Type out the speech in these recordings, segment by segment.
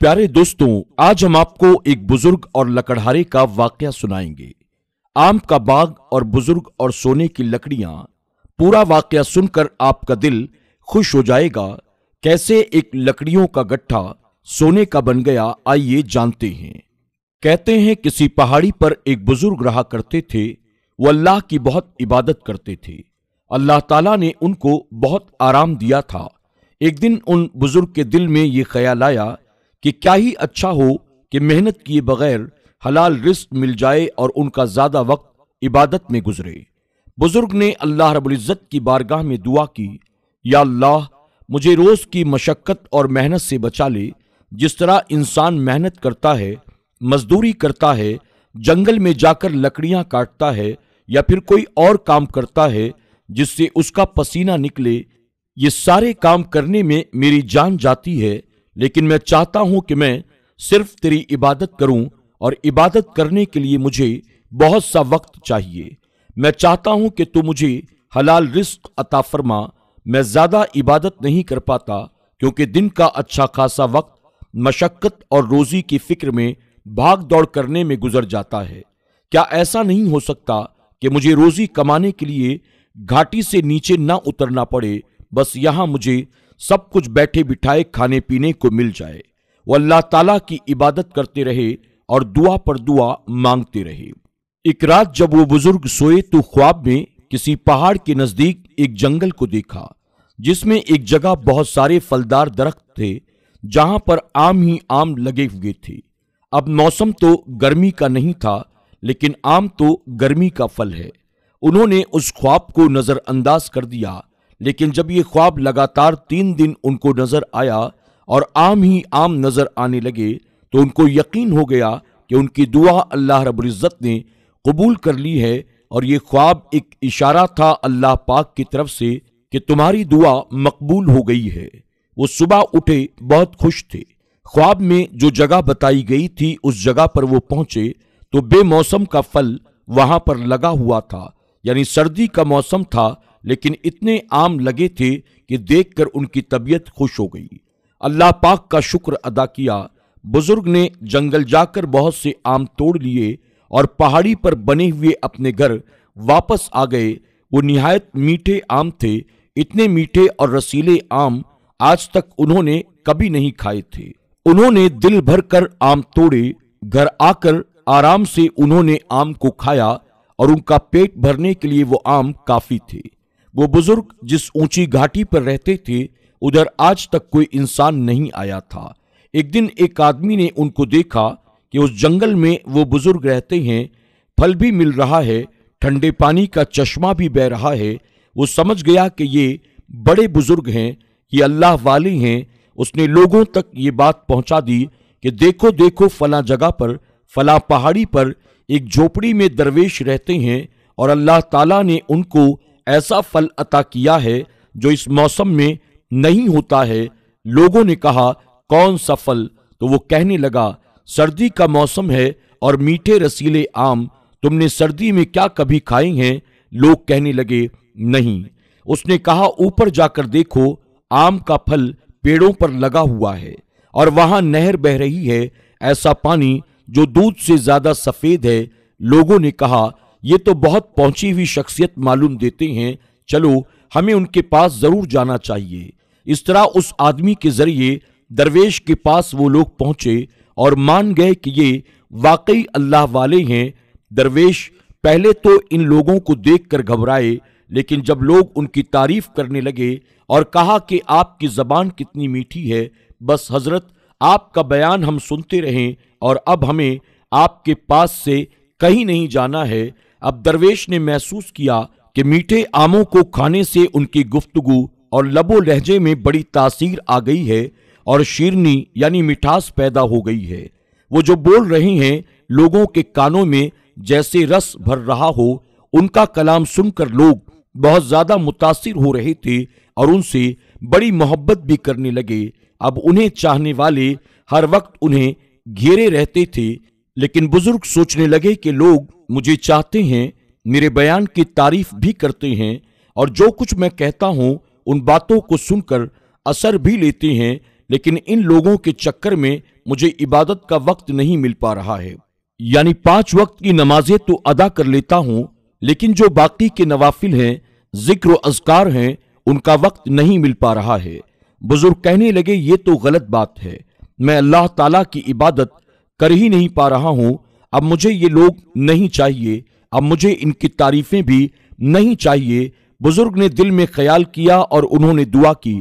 प्यारे दोस्तों, आज हम आपको एक बुजुर्ग और लकड़हारे का वाकया सुनाएंगे। आम का बाग और बुजुर्ग और सोने की लकड़ियां। पूरा वाकया सुनकर आपका दिल खुश हो जाएगा। कैसे एक लकड़ियों का गट्ठा सोने का बन गया, आइए जानते हैं। कहते हैं किसी पहाड़ी पर एक बुजुर्ग रहा करते थे। वो अल्लाह की बहुत इबादत करते थे। अल्लाह ताला ने उनको बहुत आराम दिया था। एक दिन उन बुजुर्ग के दिल में ये ख्याल आया कि क्या ही अच्छा हो कि मेहनत किए बगैर हलाल रिस्क मिल जाए और उनका ज्यादा वक्त इबादत में गुजरे। बुजुर्ग ने अल्लाह रब्बुल इज्जत की बारगाह में दुआ की, या अल्लाह, मुझे रोज की मशक्कत और मेहनत से बचा ले। जिस तरह इंसान मेहनत करता है, मजदूरी करता है, जंगल में जाकर लकड़ियां काटता है या फिर कोई और काम करता है जिससे उसका पसीना निकले, ये सारे काम करने में मेरी जान जाती है, लेकिन मैं चाहता हूं कि मैं सिर्फ तेरी इबादत करूं, और इबादत करने के लिए मुझे बहुत सा वक्त चाहिए। मैं चाहता हूं कि तू मुझे हलाल रिस्क अता फरमा। मैं ज्यादा इबादत नहीं कर पाता क्योंकि दिन का अच्छा खासा वक्त मशक्कत और रोजी की फिक्र में भाग दौड़ करने में गुजर जाता है। क्या ऐसा नहीं हो सकता कि मुझे रोजी कमाने के लिए घाटी से नीचे ना उतरना पड़े, बस यहां मुझे सब कुछ बैठे बिठाए खाने पीने को मिल जाए। वो अल्लाह ताला की इबादत करते रहे और दुआ पर दुआ मांगते रहे। एक रात जब वो बुजुर्ग सोए तो ख्वाब में किसी पहाड़ के नजदीक एक जंगल को देखा, जिसमें एक जगह बहुत सारे फलदार दरख्त थे, जहां पर आम ही आम लगे हुए थे। अब मौसम तो गर्मी का नहीं था, लेकिन आम तो गर्मी का फल है। उन्होंने उस ख्वाब को नजरअंदाज कर दिया, लेकिन जब ये ख्वाब लगातार 3 दिन उनको नजर आया और आम ही आम नजर आने लगे, तो उनको यकीन हो गया कि उनकी दुआ अल्लाह रब्बुल इज्जत ने कबूल कर ली है, और ये ख्वाब एक इशारा था अल्लाह पाक की तरफ से कि तुम्हारी दुआ मकबूल हो गई है। वो सुबह उठे, बहुत खुश थे। ख्वाब में जो जगह बताई गई थी उस जगह पर वो पहुंचे तो बेमौसम का फल वहां पर लगा हुआ था, यानी सर्दी का मौसम था, लेकिन इतने आम लगे थे कि देखकर उनकी तबीयत खुश हो गई। अल्लाह पाक का शुक्र अदा किया। बुजुर्ग ने जंगल जाकर बहुत से आम तोड़ लिए और पहाड़ी पर बने हुए अपने घर वापस आ गए। वो निहायत मीठे आम थे, इतने मीठे और रसीले आम आज तक उन्होंने कभी नहीं खाए थे। उन्होंने दिल भर कर आम तोड़े। घर आकर आराम से उन्होंने आम को खाया और उनका पेट भरने के लिए वो आम काफी थे। वो बुजुर्ग जिस ऊंची घाटी पर रहते थे, उधर आज तक कोई इंसान नहीं आया था। एक दिन एक आदमी ने उनको देखा कि उस जंगल में वो बुजुर्ग रहते हैं, फल भी मिल रहा है, ठंडे पानी का चश्मा भी बह रहा है। वो समझ गया कि ये बड़े बुजुर्ग हैं, ये अल्लाह वाले हैं। उसने लोगों तक ये बात पहुंचा दी कि देखो देखो, फला जगह पर, फला पहाड़ी पर एक झोपड़ी में दरवेश रहते हैं और अल्लाह ताला ने उनको ऐसा फल अता किया है जो इस मौसम में नहीं होता है। लोगों ने कहा, कौन सा फल? तो वो कहने लगा, सर्दी का मौसम है और मीठे रसीले आम। तुमने सर्दी में क्या कभी खाए हैं? लोग कहने लगे, नहीं। उसने कहा, ऊपर जाकर देखो, आम का फल पेड़ों पर लगा हुआ है और वहां नहर बह रही है, ऐसा पानी जो दूध से ज्यादा सफेद है। लोगों ने कहा, ये तो बहुत पहुंची हुई शख्सियत मालूम देते हैं, चलो हमें उनके पास जरूर जाना चाहिए। इस तरह उस आदमी के जरिए दरवेश के पास वो लोग पहुंचे और मान गए कि ये वाकई अल्लाह वाले हैं। दरवेश पहले तो इन लोगों को देखकर घबराए, लेकिन जब लोग उनकी तारीफ करने लगे और कहा कि आपकी जबान कितनी मीठी है, बस हजरत आपका बयान हम सुनते रहें और अब हमें आपके पास से कहीं नहीं जाना है। अब दरवेश ने महसूस किया कि मीठे आमों को खाने से उनकी गुफ्तगू और लबो लहजे में बड़ी तासीर आ गई है और शीरनी यानी मिठास पैदा हो गई है। वो जो बोल रहे हैं, लोगों के कानों में जैसे रस भर रहा हो। उनका कलाम सुनकर लोग बहुत ज्यादा मुतासिर हो रहे थे और उनसे बड़ी मोहब्बत भी करने लगे। अब उन्हें चाहने वाले हर वक्त उन्हें घेरे रहते थे। लेकिन बुजुर्ग सोचने लगे कि लोग मुझे चाहते हैं, मेरे बयान की तारीफ भी करते हैं और जो कुछ मैं कहता हूं उन बातों को सुनकर असर भी लेते हैं, लेकिन इन लोगों के चक्कर में मुझे इबादत का वक्त नहीं मिल पा रहा है। यानी 5 वक्त की नमाजें तो अदा कर लेता हूं, लेकिन जो बाकी के नवाफिल हैं, जिक्र व अज़कार हैं, उनका वक्त नहीं मिल पा रहा है। बुजुर्ग कहने लगे, ये तो गलत बात है, मैं अल्लाह ताला की इबादत कर ही नहीं पा रहा हूं। अब मुझे ये लोग नहीं चाहिए, अब मुझे इनकी तारीफें भी नहीं चाहिए। बुजुर्ग ने दिल में ख्याल किया और उन्होंने दुआ की,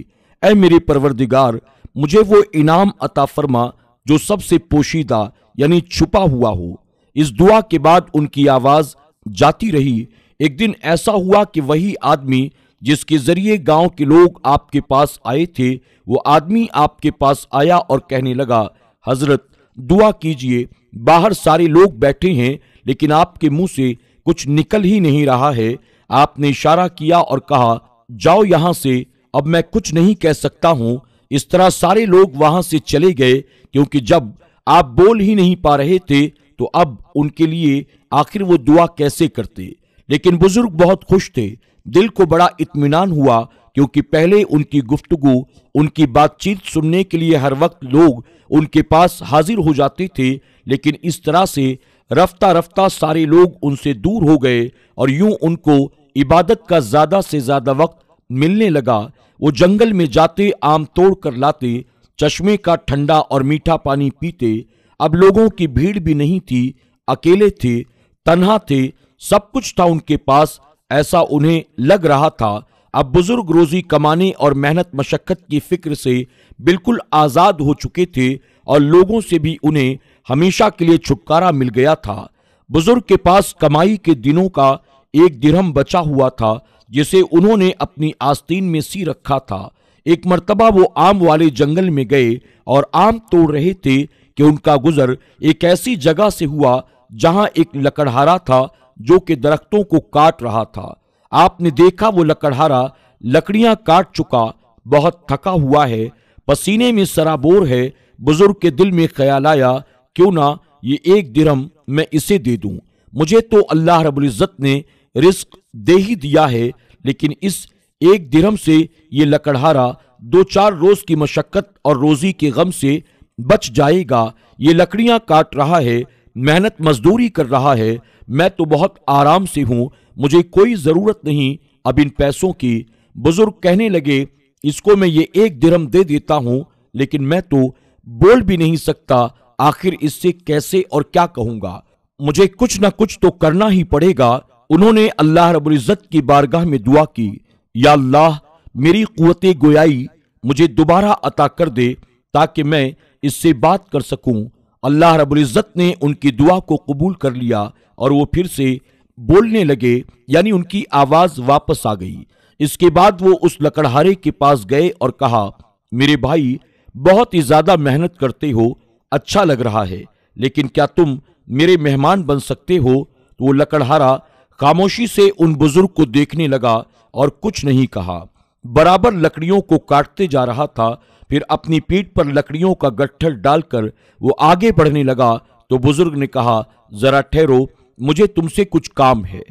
ऐ मेरे परवरदिगार, मुझे वो इनाम अता फरमा जो सबसे पोशीदा यानी छुपा हुआ हो। इस दुआ के बाद उनकी आवाज जाती रही। एक दिन ऐसा हुआ कि वही आदमी जिसके जरिए गांव के लोग आपके पास आए थे, वो आदमी आपके पास आया और कहने लगा, हजरत दुआ कीजिए, बाहर सारे लोग बैठे हैं लेकिन आपके मुंह से कुछ निकल ही नहीं रहा है। आपने इशारा किया और कहा, जाओ यहां से, अब मैं कुछ नहीं कह सकता हूं। इस तरह सारे लोग वहां से चले गए, क्योंकि जब आप बोल ही नहीं पा रहे थे तो अब उनके लिए आखिर वो दुआ कैसे करते। लेकिन बुजुर्ग बहुत खुश थे, दिल को बड़ा इत्मीनान हुआ, क्योंकि पहले उनकी गुफ्तगू, उनकी बातचीत सुनने के लिए हर वक्त लोग उनके पास हाजिर हो जाते थे। लेकिन इस तरह से रफ्ता रफ्ता सारे लोग उनसे दूर हो गए और यूं उनको इबादत का ज्यादा से ज्यादा वक्त मिलने लगा। वो जंगल में जाते, आम तोड़ कर लाते, चश्मे का ठंडा और मीठा पानी पीते। अब लोगों की भीड़ भी नहीं थी, अकेले थे, तन्हा थे, सब कुछ था उनके पास, ऐसा उन्हें लग रहा था। अब बुजुर्ग रोजी कमाने और मेहनत मशक्कत की फिक्र से बिल्कुल आजाद हो चुके थे और लोगों से भी उन्हें हमेशा के लिए छुटकारा मिल गया था। बुजुर्ग के पास कमाई के दिनों का 1 दिरहम बचा हुआ था, जिसे उन्होंने अपनी आस्तीन में सी रखा था। एक मर्तबा वो आम वाले जंगल में गए और आम तोड़ रहे थे कि उनका गुजर एक ऐसी जगह से हुआ जहां एक लकड़हारा था जो कि दरख्तों को काट रहा था। आपने देखा वो लकड़हारा लकड़ियां काट चुका, बहुत थका हुआ है, पसीने में सराबोर है। बुजुर्ग के दिल में ख्याल आया, क्यों ना ये 1 दिरहम मैं इसे दे दूं। मुझे तो अल्लाह रब्बुल इज्जत ने रिस्क दे ही दिया है, लेकिन इस 1 दिरहम से ये लकड़हारा 2-4 रोज की मशक्कत और रोजी के गम से बच जाएगा। ये लकड़ियां काट रहा है, मेहनत मजदूरी कर रहा है, मैं तो बहुत आराम से हूं, मुझे कोई जरूरत नहीं अब इन पैसों की। बुजुर्ग कहने लगे, इसको मैं ये 1 दिरहम दे देता हूं, लेकिन मैं तो बोल भी नहीं सकता, आखिर इससे कैसे और क्या कहूंगा, मुझे कुछ ना कुछ तो करना ही पड़ेगा। उन्होंने अल्लाह रब्बुल इज्जत की बारगाह में दुआ की, या अल्लाह, मेरी कुव्वते गोयाई मुझे दोबारा अता कर दे ताकि मैं इससे बात कर सकूं। अल्लाह रब्बुल इज्जत ने उनकी दुआ को कबूल कर लिया और वो फिर से बोलने लगे, यानी उनकी आवाज वापस आ गई। इसके बाद वो उस लकड़हारे के पास गए और कहा, मेरे भाई, बहुत ही ज्यादा मेहनत करते हो, अच्छा लग रहा है, लेकिन क्या तुम मेरे मेहमान बन सकते हो? तो वो लकड़हारा खामोशी से उन बुजुर्ग को देखने लगा और कुछ नहीं कहा। बराबर लकड़ियों को काटते जा रहा था। फिर अपनी पीठ पर लकड़ियों का गट्ठर डालकर वो आगे बढ़ने लगा तो बुजुर्ग ने कहा, जरा ठहरो, मुझे तुमसे कुछ काम है।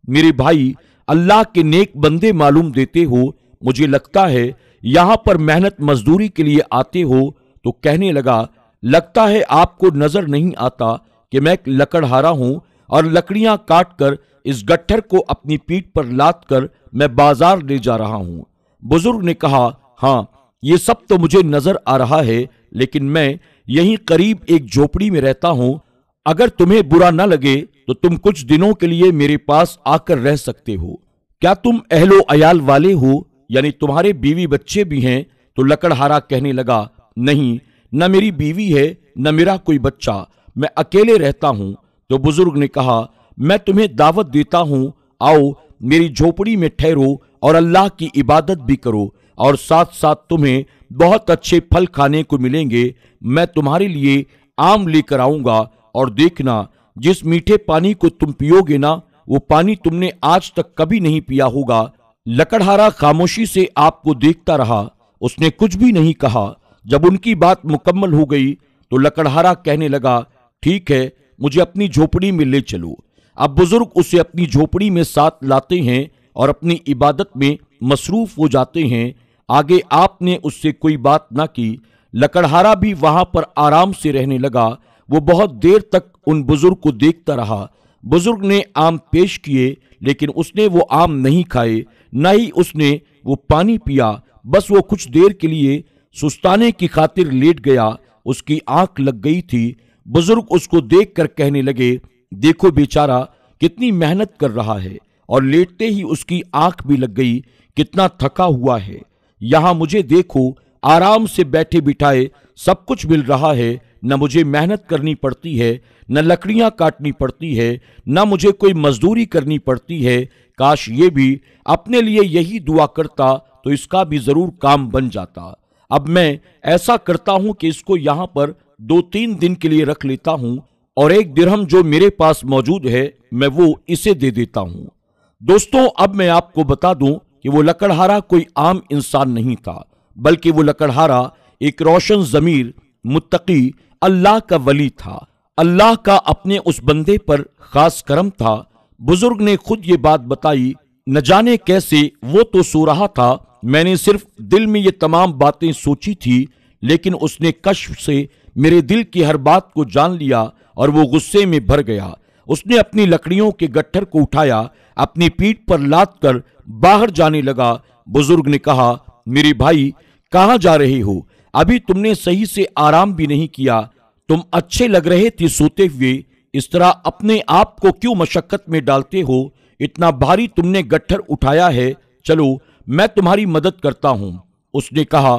मेरे भाई, अल्लाह के नेक बंदे मालूम देते हो, मुझे लगता है यहां पर मेहनत मजदूरी के लिए आते हो। तो कहने लगा, लगता है आपको नजर नहीं आता कि मैं एक लकड़हारा हूं और लकड़ियां काट कर इस गट्ठर को अपनी पीठ पर लाद कर मैं बाजार ले जा रहा हूं। बुजुर्ग ने कहा, हां, ये सब तो मुझे नजर आ रहा है, लेकिन मैं यहीं करीब एक झोपड़ी में रहता हूं। अगर तुम्हें बुरा न लगे तो तुम कुछ दिनों के लिए मेरे पास आकर रह सकते हो। क्या तुम अहलो अयाल वाले हो, यानी तुम्हारे बीवी बच्चे भी हैं? तो लकड़हारा कहने लगा, नहीं, न मेरी बीवी है न मेरा कोई बच्चा, मैं अकेले रहता हूं। तो बुजुर्ग ने कहा, मैं तुम्हें दावत देता हूं, आओ मेरी झोपड़ी में ठहरो और अल्लाह की इबादत भी करो, और साथ साथ तुम्हें बहुत अच्छे फल खाने को मिलेंगे। मैं तुम्हारे लिए आम लेकर आऊंगा, और देखना, जिस मीठे पानी को तुम पियोगे ना, वो पानी तुमने आज तक कभी नहीं पिया होगा। लकड़हारा खामोशी से आपको देखता रहा, उसने कुछ भी नहीं कहा। जब उनकी बात मुकम्मल हो गई तो लकड़हारा कहने लगा, ठीक है, मुझे अपनी झोपड़ी में ले चलो। अब बुजुर्ग उसे अपनी झोपड़ी में साथ लाते हैं और अपनी इबादत में मसरूफ हो जाते हैं। आगे आपने उससे कोई बात ना की, लकड़हारा भी वहां पर आराम से रहने लगा। वो बहुत देर तक उन बुजुर्ग को देखता रहा। बुजुर्ग ने आम पेश किए, लेकिन उसने वो आम नहीं खाए, न ही उसने वो पानी पिया। बस वो कुछ देर के लिए सुस्ताने की खातिर लेट गया। उसकी आंख लग गई थी। बुजुर्ग उसको देखकर कहने लगे, देखो बेचारा कितनी मेहनत कर रहा है, और लेटते ही उसकी आंख भी लग गई, कितना थका हुआ है। यहां मुझे देखो, आराम से बैठे बिठाए सब कुछ मिल रहा है। न मुझे मेहनत करनी पड़ती है, न लकड़ियां काटनी पड़ती है, न मुझे कोई मजदूरी करनी पड़ती है। काश ये भी अपने लिए यही दुआ करता तो इसका भी जरूर काम बन जाता। अब मैं ऐसा करता हूं कि इसको यहां पर 2-3 दिन के लिए रख लेता हूं, और 1 दिरहम जो मेरे पास मौजूद है मैं वो इसे दे देता हूं। दोस्तों, अब मैं आपको बता दूं कि वो लकड़हारा कोई आम इंसान नहीं था, बल्कि वो लकड़हारा एक रोशन ज़मीर, मुत्तकी, अल्लाह का वली था। अल्लाह का अपने उस बंदे पर खास करम था। बुजुर्ग ने खुद ये बात बताई। न जाने कैसे वो तो सो रहा था, मैंने सिर्फ दिल में ये तमाम बातें सोची थी, लेकिन उसने कश्फ से मेरे दिल की हर बात को जान लिया और वो गुस्से में भर गया। उसने अपनी लकड़ियों के गट्ठर को उठाया, अपनी पीठ पर लाद कर बाहर जाने लगा। बुजुर्ग ने कहा, मेरे भाई कहां जा रहे हो? अभी तुमने सही से आराम भी नहीं किया। तुम अच्छे लग रहे थे सोते हुए, इस तरह अपने आप को क्यों मशक्कत में डालते हो? इतना भारी तुमने गट्ठर उठाया है, चलो मैं तुम्हारी मदद करता हूं। उसने कहा,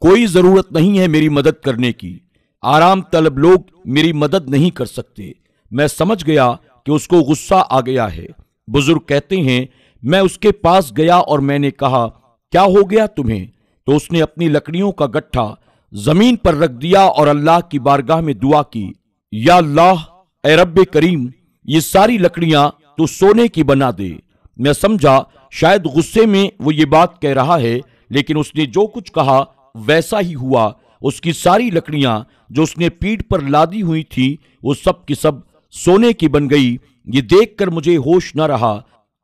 कोई जरूरत नहीं है मेरी मदद करने की, आराम तलब लोग मेरी मदद नहीं कर सकते। मैं समझ गया कि उसको गुस्सा आ गया है। बुजुर्ग कहते हैं, मैं उसके पास गया और मैंने कहा, क्या हो गया तुम्हें? तो उसने अपनी लकड़ियों का गट्ठा जमीन पर रख दिया और अल्लाह की बारगाह में दुआ की, या अल्लाह, ए रब्बे करीम, ये सारी लकड़ियां तू सोने की बना दे। मैं समझा शायद गुस्से में वो ये बात कह रहा है, लेकिन उसने जो कुछ कहा वैसा ही हुआ। उसकी सारी लकड़ियां जो उसने पीठ पर लादी हुई थी, वो सब की सब सोने की बन गई। ये देखकर मुझे होश न रहा।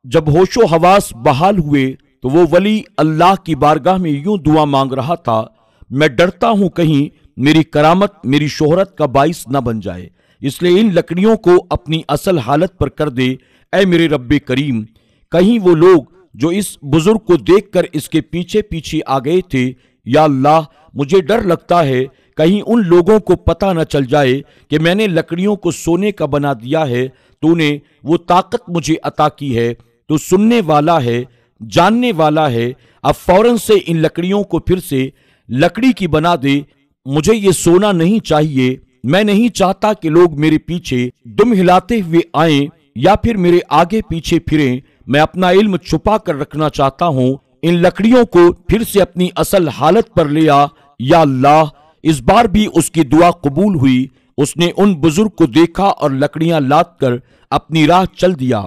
जब होशो हवास बहाल हुए तो वो वली अल्लाह की बारगाह में यूं दुआ मांग रहा था, मैं डरता हूं कहीं मेरी करामत मेरी शोहरत का बाइस न बन जाए, इसलिए इन लकड़ियों को अपनी असल हालत पर कर दे, ऐ मेरे रब्बे करीम। कहीं वो लोग जो इस बुजुर्ग को देखकर इसके पीछे पीछे आ गए थे, या अल्लाह, मुझे डर लगता है कहीं उन लोगों को पता न चल जाए कि मैंने लकड़ियों को सोने का बना दिया है। तूने वो ताकत मुझे अता की है, तू सुनने वाला है, जानने वाला है। अब फौरन से इन लकड़ियों को फिर से लकड़ी की बना दे। मुझे ये सोना नहीं चाहिए। मैं नहीं चाहता कि लोग मेरे पीछे दुम हिलाते हुए आएं या फिर मेरे आगे पीछे फिरें। मैं अपना इल्म छुपा कर रखना चाहता हूं। इन लकड़ियों को फिर से अपनी असल हालत पर ले आ, या अल्लाह। इस बार भी उसकी दुआ कबूल हुई। उसने उन बुजुर्ग को देखा और लकड़ियां लाद कर अपनी राह चल दिया।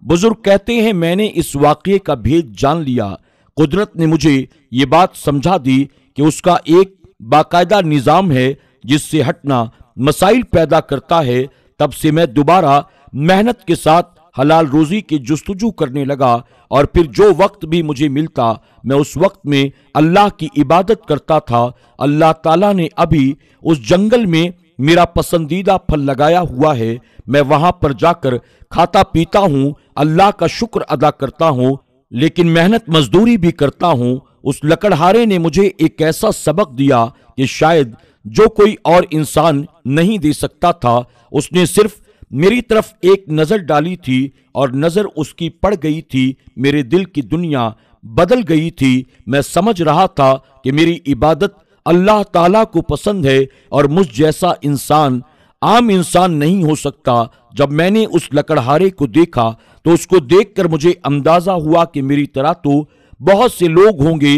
बुजुर्ग कहते हैं, मैंने इस वाक़ये का भेद जान लिया। कुदरत ने मुझे ये बात समझा दी कि उसका एक बाकायदा निज़ाम है जिससे हटना मसाइल पैदा करता है। तब से मैं दोबारा मेहनत के साथ हलाल रोजी की जुस्तजू करने लगा, और फिर जो वक्त भी मुझे मिलता मैं उस वक्त में अल्लाह की इबादत करता था। अल्लाह ताला ने अभी उस जंगल में मेरा पसंदीदा फल लगाया हुआ है। मैं वहां पर जाकर खाता पीता हूँ, अल्लाह का शुक्र अदा करता हूँ, लेकिन मेहनत मजदूरी भी करता हूँ। उस लकड़हारे ने मुझे एक ऐसा सबक दिया कि शायद जो कोई और इंसान नहीं दे सकता था। उसने सिर्फ मेरी तरफ एक नजर डाली थी और नजर उसकी पड़ गई थी। मेरे दिल की दुनिया बदल गई थी। मैं समझ रहा था कि मेरी इबादत अल्लाह ताला को पसंद है और मुझ जैसा इंसान आम इंसान नहीं हो सकता। जब मैंने उस लकड़हारे को देखा तो उसको देखकर मुझे अंदाजा हुआ कि मेरी तरह तो बहुत से लोग होंगे,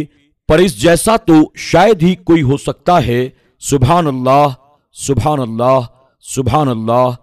पर इस जैसा तो शायद ही कोई हो सकता है। सुभान अल्लाह, सुभान अल्लाह, सुभान अल्लाह।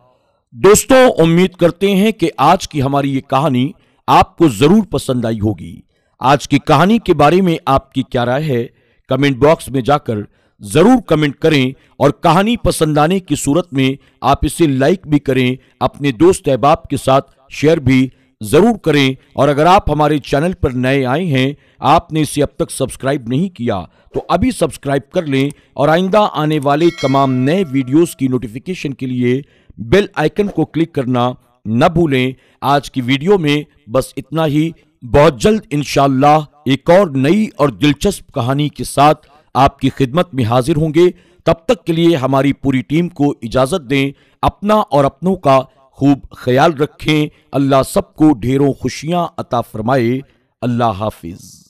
दोस्तों, उम्मीद करते हैं कि आज की हमारी ये कहानी आपको जरूर पसंद आई होगी। आज की कहानी के बारे में आपकी क्या राय है, कमेंट बॉक्स में जाकर जरूर कमेंट करें, और कहानी पसंद आने की सूरत में आप इसे लाइक भी करें, अपने दोस्त अहबाब के साथ शेयर भी जरूर करें। और अगर आप हमारे चैनल पर नए आए हैं, आपने इसे अब तक सब्सक्राइब नहीं किया, तो अभी सब्सक्राइब कर लें और आइंदा आने वाले तमाम नए वीडियोस की नोटिफिकेशन के लिए बेल आइकन को क्लिक करना न भूलें। आज की वीडियो में बस इतना ही। बहुत जल्द इंशाअल्लाह एक और नई और दिलचस्प कहानी के साथ आपकी खिदमत में हाजिर होंगे। तब तक के लिए हमारी पूरी टीम को इजाजत दें। अपना और अपनों का खूब ख्याल रखें। अल्लाह सबको ढेरों खुशियां अता फरमाए। अल्लाह हाफिज।